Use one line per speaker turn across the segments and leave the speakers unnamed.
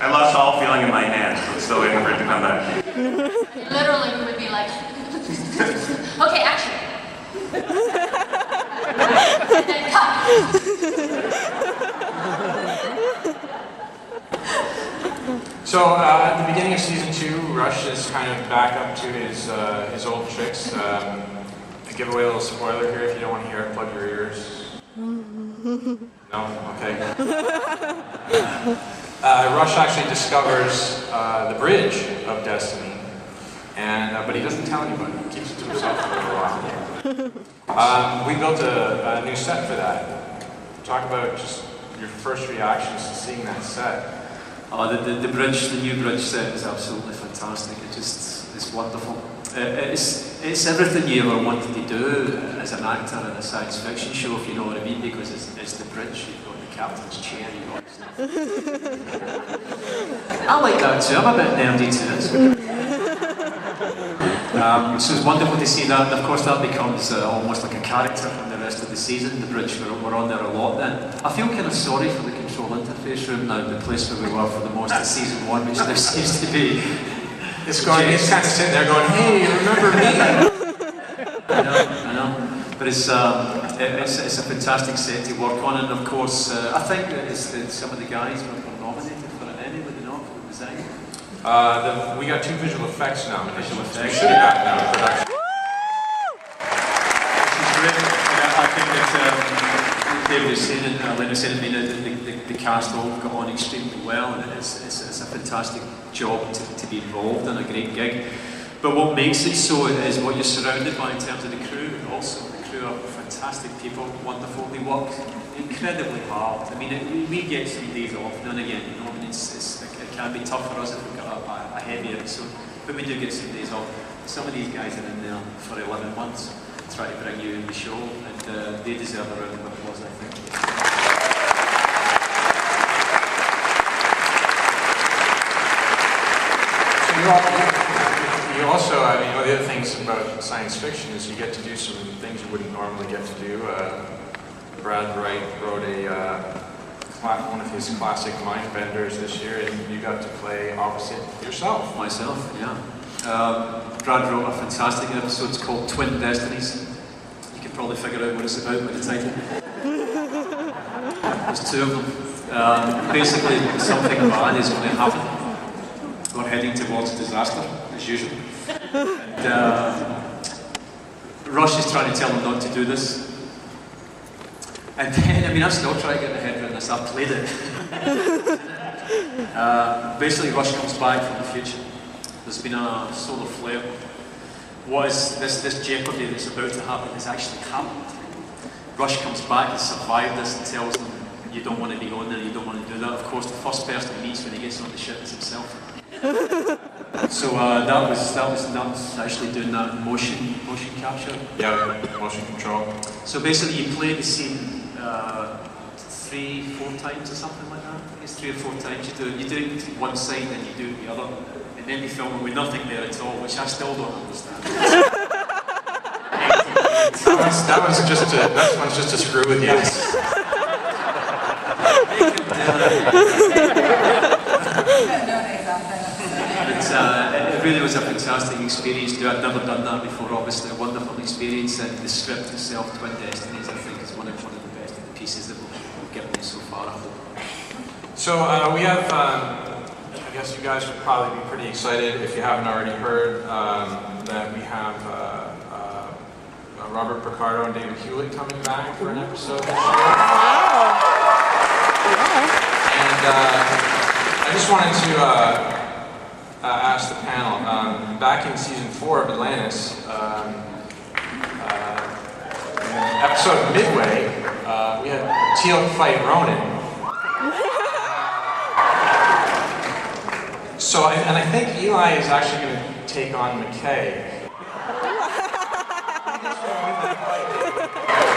I lost all feeling in my hands, so I'm still waiting for it to come back.
Literally, we would be like, okay, action. And then cut.
So at the beginning of season 2, Rush is kind of back up to his old tricks. I give away a little spoiler here if you don't want to hear it. Plug your ears. No? Okay. Rush actually discovers the bridge of destiny, but he doesn't tell anybody. He keeps it to himself for a little while. We built a new set for that. Talk about just your first reactions to seeing that set.
The bridge, the new bridge set is absolutely fantastic. It's wonderful. It's everything you ever wanted to do as an actor in a science fiction show, if you know what I mean, because it's the bridge, you've got the captain's chair, you've got stuff. I like that too, I'm a bit nerdy too. So it's wonderful to see that, and of course that becomes almost like a character in the rest of the season. The bridge, we're on there a lot then. I feel kind of sorry for the control interface room now, the place where we were for the most of season 1, which there seems to be.
He's kind of sitting there going, hey, remember me?
I know. But it's a fantastic set to work on, and of course, I think that some of the guys were nominated for an Emmy, were they not, for the design?
We got 2 visual effects nominations.
Visual effects.
We should have gotten that in production.
Which is great. I think that David was saying it, Alaina was saying it, the cast all got on extremely well, and it's a fantastic job to be involved in, a great gig. But what makes it so is what you're surrounded by in terms of the crew. Also, the crew are fantastic people, wonderful. They work incredibly hard. I mean, we get some days off now and again. You know, I mean, it can be tough for us if we've got a heavy episode, but we do get some days off. Some of these guys are in there for 11 months, trying to bring you in the show, and they deserve a round of applause, I think.
You also, I mean, one of the other things about science fiction is you get to do some things you wouldn't normally get to do. Brad Wright wrote one of his classic mind benders this year, and you got to play opposite yourself.
Myself, yeah. Brad wrote a fantastic episode. It's called Twin Destinies. You can probably figure out what it's about by the title. There's 2 of them. Basically, something bad is going to happen. We're heading towards disaster, as usual. And Rush is trying to tell them not to do this. And then, I mean, I still try to get my head around this. I've played it. Basically, Rush comes back from the future. There's been a solar flare. What is this jeopardy that's about to happen has actually happened. Rush comes back and survived this and tells them, you don't want to be on there, you don't want to do that. Of course, the first person he meets when he gets on the ship is himself. So that was nuts, actually doing that in motion capture.
Yeah, motion control.
So basically you play the scene 3-4 times or something like that. I think it's 3 or 4 times. You do it one side and you do it the other. And then you film it with nothing there at all, which I still don't understand.
that one's just to screw with you.
It really was a fantastic experience to do. I'd never done that before, obviously. A wonderful experience, and the script itself, Twin Destinies, I think is one of the best pieces that we've given me so far, I hope.
So we have, I guess you guys would probably be pretty excited if you haven't already heard that we have Robert Picardo and David Hewlett coming back for an episode this year.
Wow.
And I just wanted to ask the panel, back in season 4 of Atlantis, in episode Midway, we had Teal'c fight Ronan. So, and I think Eli is actually going to take on McKay.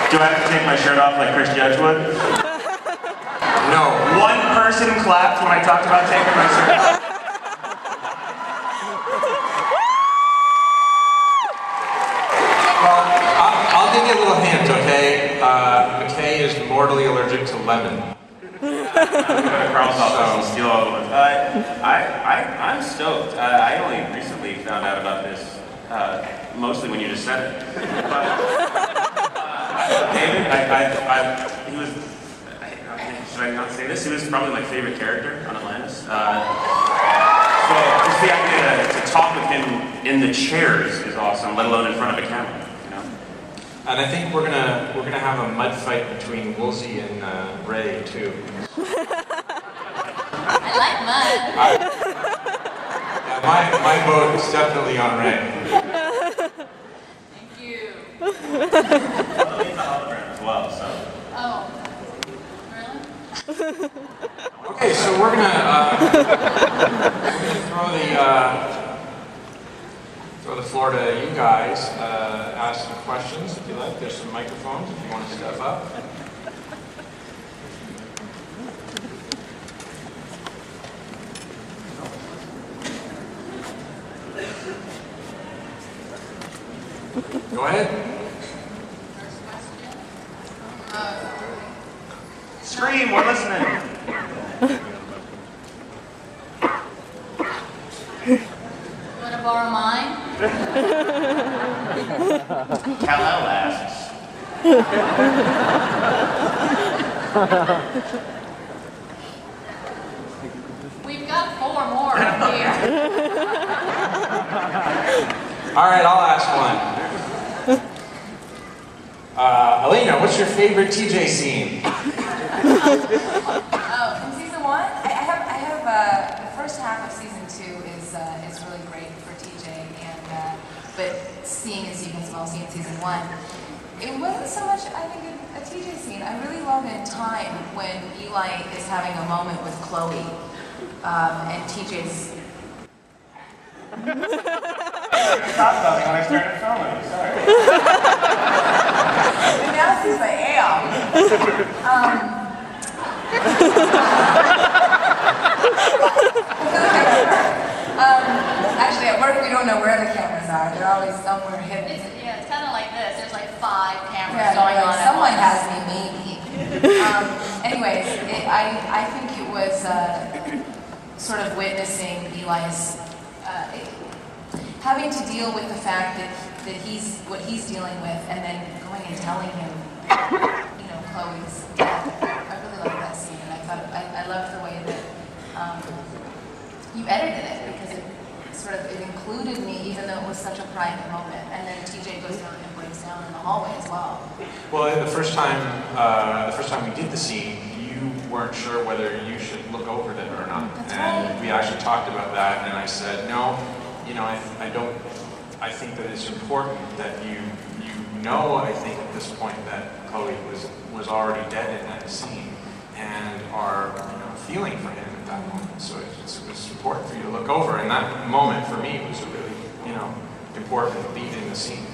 Do I have to take my shirt off like Chris Judge would?
No.
One person clapped when I talked about taking my shirt off.
Well, I'll give you a little hint, okay? McKay is mortally allergic to lemon.
Carl's office and steal all the ones. I'm stoked. I only recently found out about this, mostly when you just said it. But, David, he was, should I not say this? He was probably my favorite character on Atlantis. So just the idea to talk with him in the chairs is awesome, let alone in front of a camera. You know?
And I think we're gonna have a mud fight between Woolsey and Ray too.
I like mud.
My vote is definitely on Ray.
Thank you.
It's a hologram as well, so.
Oh, really?
Okay, so we're gonna throw the floor to you guys. Ask some questions if you like. There's some microphones if you want to step up. Go ahead.
First question.
Scream, we're listening.
You want to borrow mine?
Carlyle asks.
We've got 4 more up here.
All right, I'll ask one. Alaina, what's your favorite TJ scene?
Oh, from season 1, I have the first half of season 2 is really great for TJ, and but seeing in season 1, it wasn't so much I think a TJ scene. I really love in Time when Eli is having a moment with Chloe, and TJ's.
Stop something when I started filming, I'm sorry.
And now she's like, yeah. Actually, at work we don't know where the cameras are. They're always somewhere hidden.
It's kind of like this. There's like 5 cameras
Yeah,
going on
like,
at
someone
once.
has me, maybe. Anyways, I think it was sort of witnessing Eli's having to deal with the fact that he's what he's dealing with, and then going and telling him, Chloe's death. I really loved that scene, and I loved the way that you edited it, because it included me, even though it was such a private moment. And then TJ goes down and breaks down in the hallway as well.
Well, the first time we did the scene, you weren't sure whether you should look over it or not.
That's
and
right.
we actually talked about that, and I said, no, I think that it's important that I think at this point that Chloe was already dead in that scene, and are feeling for him at that moment. So it was important for you to look over, and that moment for me was a really important beat in the scene.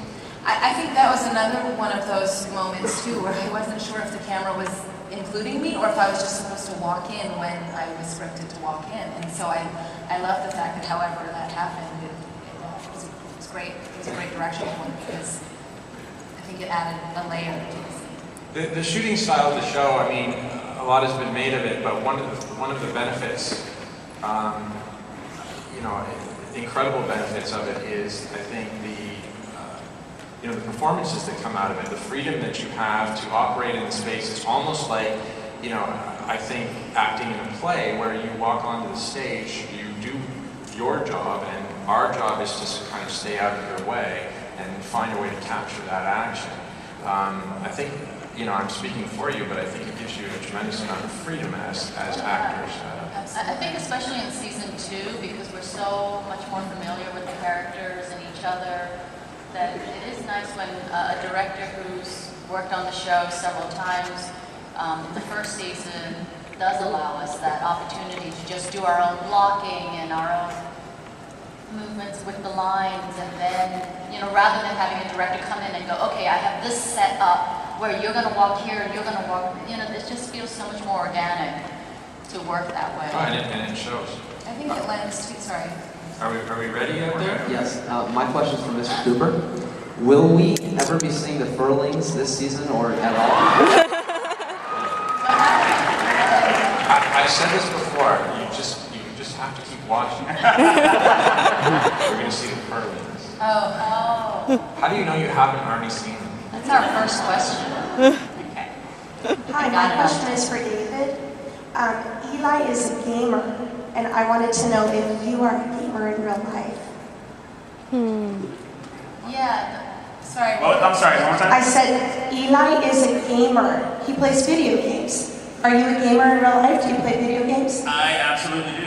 I think that was another one of those moments too, where I wasn't sure if the camera was including me or if I was just supposed to walk in when I was scripted to walk in. And so I love the fact that however that happened, it was great. It was a great direction point, because I think it added a layer to the scene.
The shooting style of the show, a lot has been made of it, but one of the benefits, the incredible benefits of it is, I think, the performances that come out of it, the freedom that you have to operate in the space. It's almost like, I think acting in a play where you walk onto the stage, you do your job, and our job is to kind of stay out of your way and find a way to capture that action. I think, I'm speaking for you, but I think it gives you a tremendous amount of freedom as actors.
I think especially in season 2, because we're so much more familiar with the characters and each other, that it is nice when a director who's worked on the show several times, the first season does allow us that opportunity to just do our own blocking and our own movements with the lines, and then, rather than having a director come in and go, okay, I have this set up where you're going to walk here and you're going to walk, it just feels so much more organic to work that way.
Oh, and it shows.
I think it lends to, sorry.
Are we ready out there?
Yes. My question is for Mr. Cooper. Will we ever be seeing the Furlings this season or at all?
I've said this before. You just have to keep watching. We're going to see the pearlings.
Oh.
How do you know you haven't already seen them?
That's our first question. Okay.
Hi, my question is for David. Eli is a gamer, and I wanted to know if you are a gamer in real life.
Yeah. Sorry.
Oh, I'm sorry, one more time?
I said Eli is a gamer. He plays video games. Are you a gamer in real life? Do you play video games?
I absolutely do.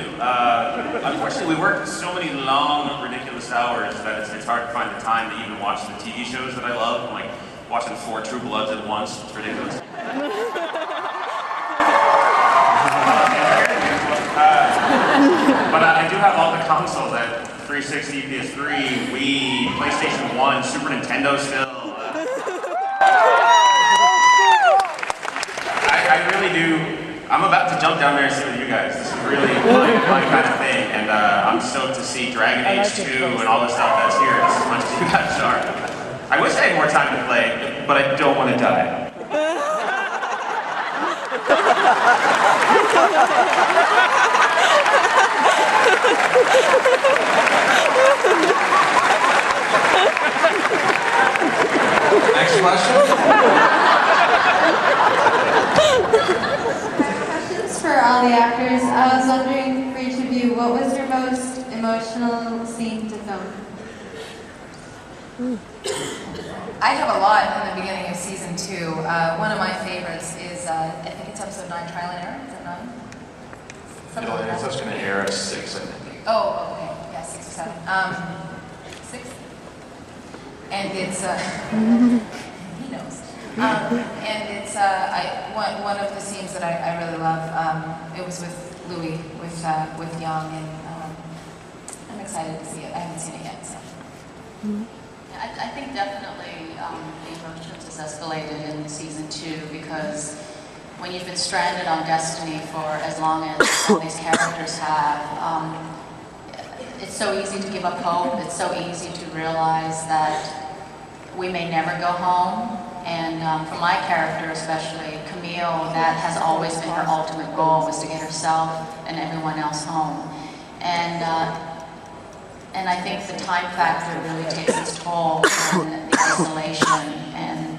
Unfortunately, we work so many long, ridiculous hours that it's hard to find the time to even watch the TV shows that I love. I'm like watching 4 True Bloods at once. It's ridiculous. But I do have all the consoles at 360, PS3, Wii, PlayStation 1, Super Nintendo still. I really do. I'm about to jump down there and sit with you guys. This is really my kind of thing. And I'm stoked to see Dragon Age 2 and all the stuff that's here just as much as you guys are. I wish I had more time to play, but I don't want to die.
Next question.
Questions for all the actors. I was wondering for each of you, what was your most emotional scene to film?
I have a lot in the beginning of season 2. One of my favorites is, I think it's episode 9, Trial and Error. Is it 9? Something like
It's
that.
just going to air at 6, I think.
Oh, okay. Yeah, 6 or 7. 6. And it's, he knows. And it's one of the scenes that I really love. It was with Louis, with Young, and I'm excited to see it. I haven't seen it yet, so.
I think definitely the emotions has escalated in season 2 because when you've been stranded on Destiny for as long as all these characters have, it's so easy to give up hope. It's so easy to realize that we may never go home. And for my character especially, Camille, that has always been her ultimate goal, was to get herself and everyone else home. And I think the time factor really takes its toll in the isolation, and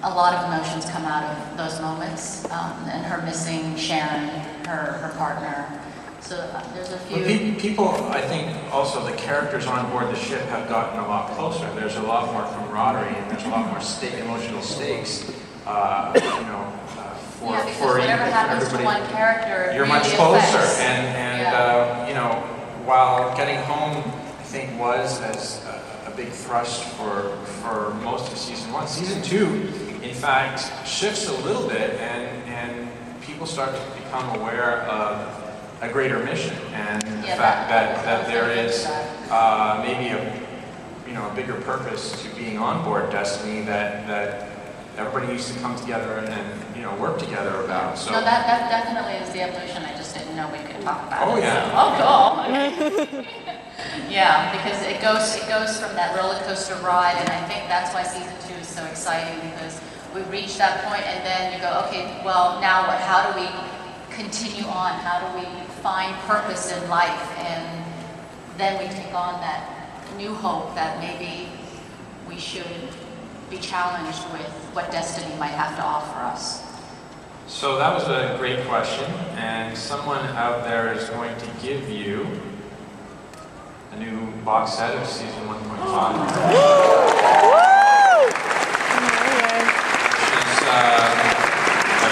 a lot of emotions come out of those moments, and her missing Sharon, her partner. So there's a few...
People, I think, also the characters on board the ship have gotten a lot closer. There's a lot more camaraderie, and there's a lot more emotional stakes,
yeah, because
for
whatever happens to one character,
you're
really
much closer,
affects.
and
Yeah.
you know, while getting home, I think, was as a big thrust for most of season 1. Season 2, in fact, shifts a little bit, and people start to become aware of a greater mission, and the fact that there is maybe a bigger purpose to being on board Destiny that everybody needs to come together and work together about. So
No, that definitely is the evolution. I just didn't know we could talk about
Oh,
it.
yeah.
So, oh, cool. Okay. Yeah, because it goes from that roller coaster ride, and I think that's why season 2 is so exciting, because we reach that point, and then you go, okay, well, now what? How do we continue on? How do we find purpose in life? And then we take on that new hope that maybe we should be challenged with what Destiny might have to offer us.
So that was a great question, and someone out there is going to give you a new box set of season 1.5. Which is, I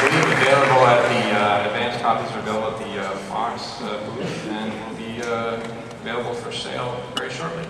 believe, available at the advanced copies are available at the Fox booth, and will be available for sale very shortly.